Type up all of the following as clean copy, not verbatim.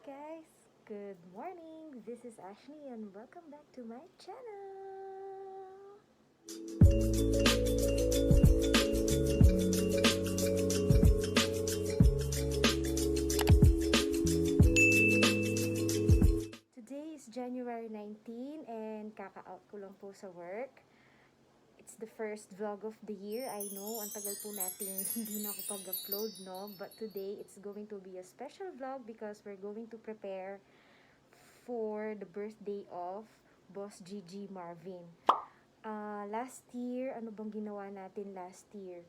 guys, good morning. This is Ashley and welcome back to my channel. Today is January 19 and kaka-out ko lang po sa work. It's the first vlog of the year. I know, ang tagal po natin hindi na ako pag-upload, no? But today, it's going to be a special vlog because we're going to prepare for the birthday of Boss Gigi Marvin. Last year, ano bang ginawa natin last year?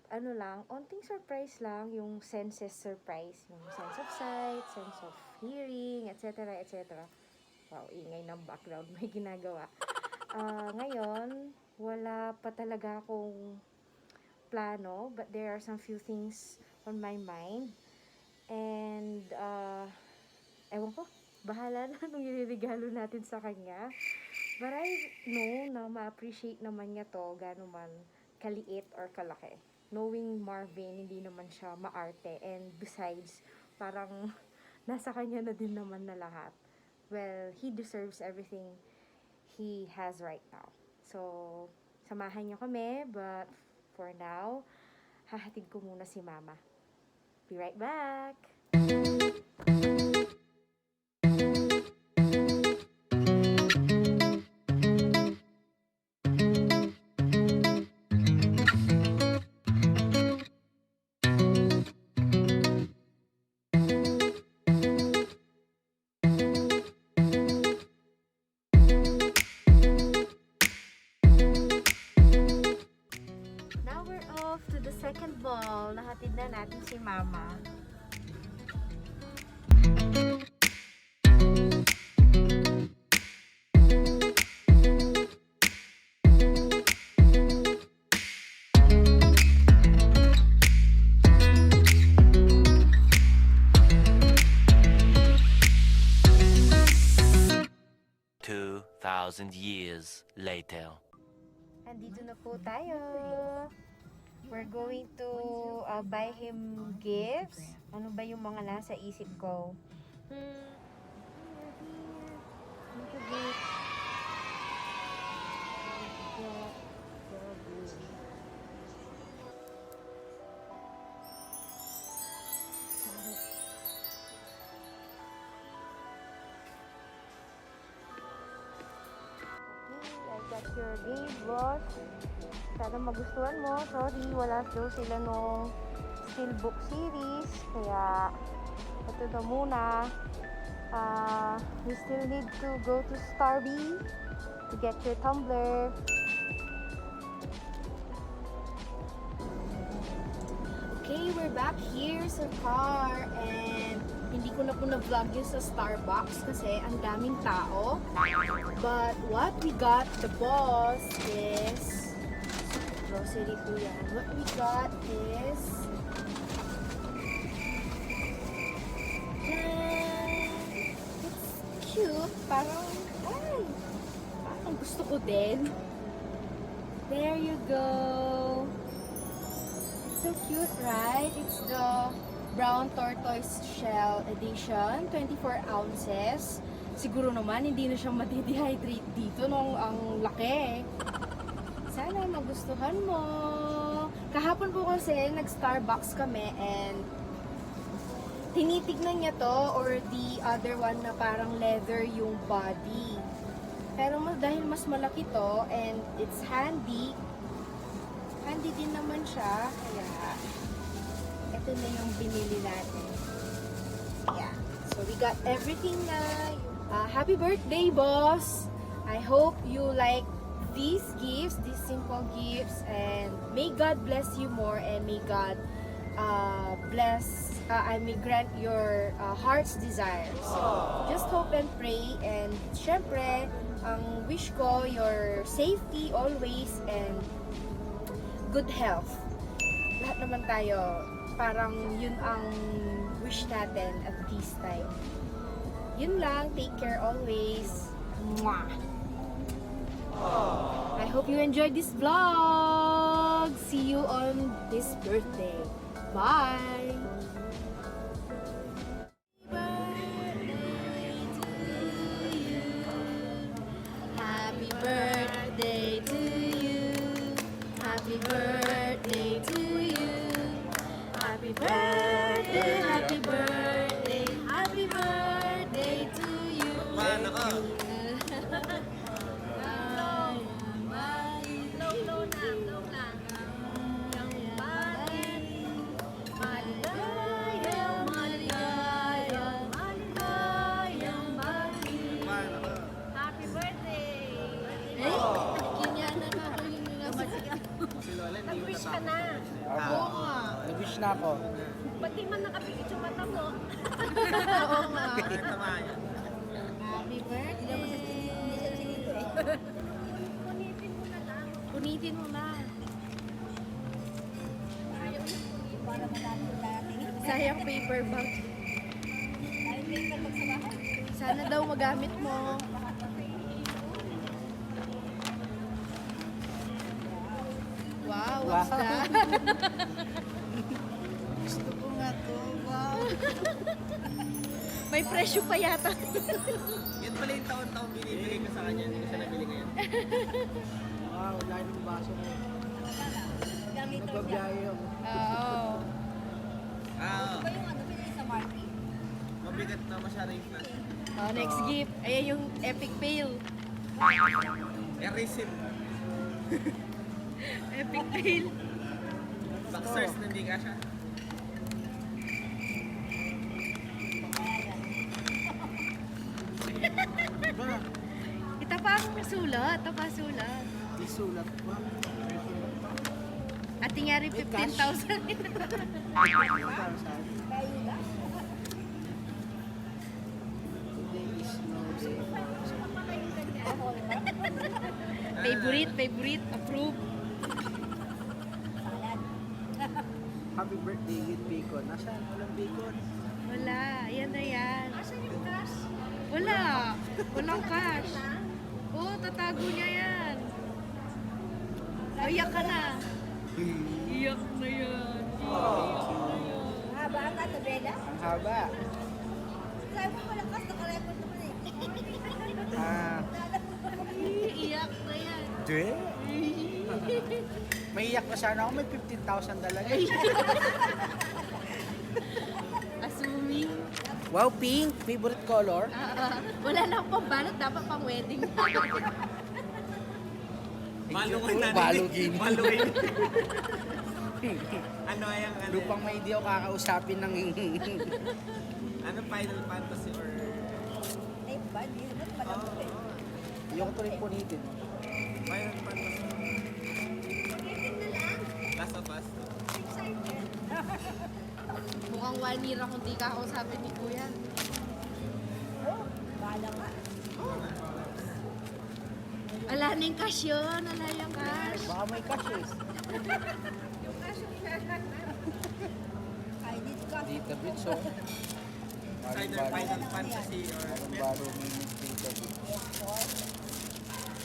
Ano lang, onting surprise lang, yung senses surprise. Yung sense of sight, sense of hearing, etc. etc. Wow, ingay ng background, may ginagawa. Ngayon, wala pa talaga akong plano, but there are some few things on my mind. And, ewan ko, bahala na nung iririgalo natin sa kanya. But I know na ma-appreciate naman niya to, gano'n man kaliit or kalaki. Knowing Marvin, hindi naman siya maarte. And besides, parang nasa kanya na din naman na lahat. Well, he deserves everything he has right now. So, samahan niyo kami, but for now, hahatid ko muna si Mama. Be right back! Now we're off to the second mall. Nahatid na natin si Mama. Years later. Andito na po tayo. We're going to buy him gifts. Ano ba yung mga nasa isip ko? Got your gift, boss. Sana magustuhan mo. Sorry, wala daw sila nung Steelbook series. Kaya, ito na muna. We still need to go to Starbee to get your tumbler. Okay, we're back here sa car and hindi ko na po na-vlog yun sa Starbucks kasi ang daming tao. But what we got, the boss, is grocery po yan. What we got is it's cute. Parang gusto ko din. There you go. It's so cute, right? It's the brown tortoise shell edition, 24 ounces. Siguro naman, hindi na siya madi-dehydrate dito nung ang laki. Sana magustuhan mo. Kahapon po kasi, nag-Starbucks kami and tinitignan niya to or the other one na parang leather yung body. Pero dahil mas malaki to and it's handy din naman siya. Kaya, ito na yung binili natin. Yeah. So, we got everything na. Happy birthday, boss! I hope you like these gifts, these simple gifts, and may God bless you more and may God may grant your heart's desires. Just hope and pray, and syempre, ang wish ko, your safety always and good health. Lahat naman tayo, parang yun ang wish natin at this time. Yun lang, take care always. Mwah! I hope you enjoyed this vlog. See you on his birthday. Bye! na ako. Ba't di man nakapikit yung mata mo? Oo nga. Tama yan. Happy birthday. Punitin mo na lang. Punitin mo na. Ayaw yung punitin. Para madami dati. Sayang paper bag. Ay, paper bag sa bahay. Sana daw magamit mo. Wow, what's Wow. that? Gusto ko nga to. Wow. May presyo pa yata. Yan pala yung taon-taon binibigay ko sa kanya. Hindi ko siya nabili ngayon. Wow, lahat ng baso mo. Gamit ko siya. Nagbabiyahe ako. Oo. Ah, Ba yung ano, pinili sa market? mabigat na masyado yung flash. Oh, next gift. Ayan yung epic fail. Erasin. Epic fail. Boxers na hindi kasha. Ba? Itapa akong sulat. Tapa sulat. Di sulat pa. At tingari May 15,000. Kayo ba? Today is no day. Ako, Favorite. Approve. salad. Happy birthday with bacon. Nasaan? Walang bacon. Wala. Ayan na yan. Asan yung cash? Wala. Walang cash. Oo, tatago niya yan. Iyak ka na. Iyak na yan. Haba ka, tabela? Ang haba. Sabi mo malakas, nakarecord naman eh. Ah. Iyak na yan. Di? May iyak na sana ako. May 15,000 talaga. Assuming. Wow, pink. Favorite color. Wala na akong pambalot. Dapat pang wedding. Malungay na. Balugin. Malungay. Ano yung ano? Lupang may di ako kakausapin ng... Ano Final Fantasy or... Ay, ba? Di naman malamot eh. Yung ko rin punitin. Final Fantasy. Punitin na lang. Last of Us. Excited. Mukhang 1 year akong di kakausapin ni Kuya. Oh, bahala ka. Ala na yung cash yun. Ala yung cash. Baka may cash eh. Yung cash yung hinahanap. Ay, dito ka. Dito bits oh. It's either Final Fantasy or... Baro may dito bits.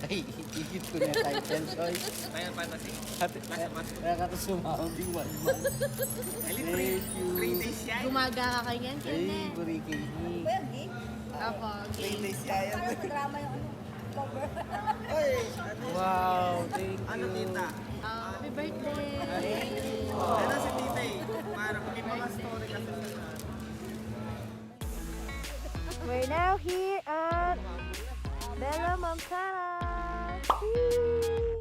Ay, ikit ko na yung title, soy. Final Fantasy. Last of Us. Kaya ka sumaundi 1 month. Alin, Thank you. 3 days yan. Gumaga ka kanyan. Ay, Kaya buriki. Ba yung game? Apo, okay. days yan. Parang madrama yung ano, cover. Wow, thank you. Ano tita? Happy birthday. Ano si tita eh? Parang may mga story kasi siya na... We're now here at Bella Montana. Woo!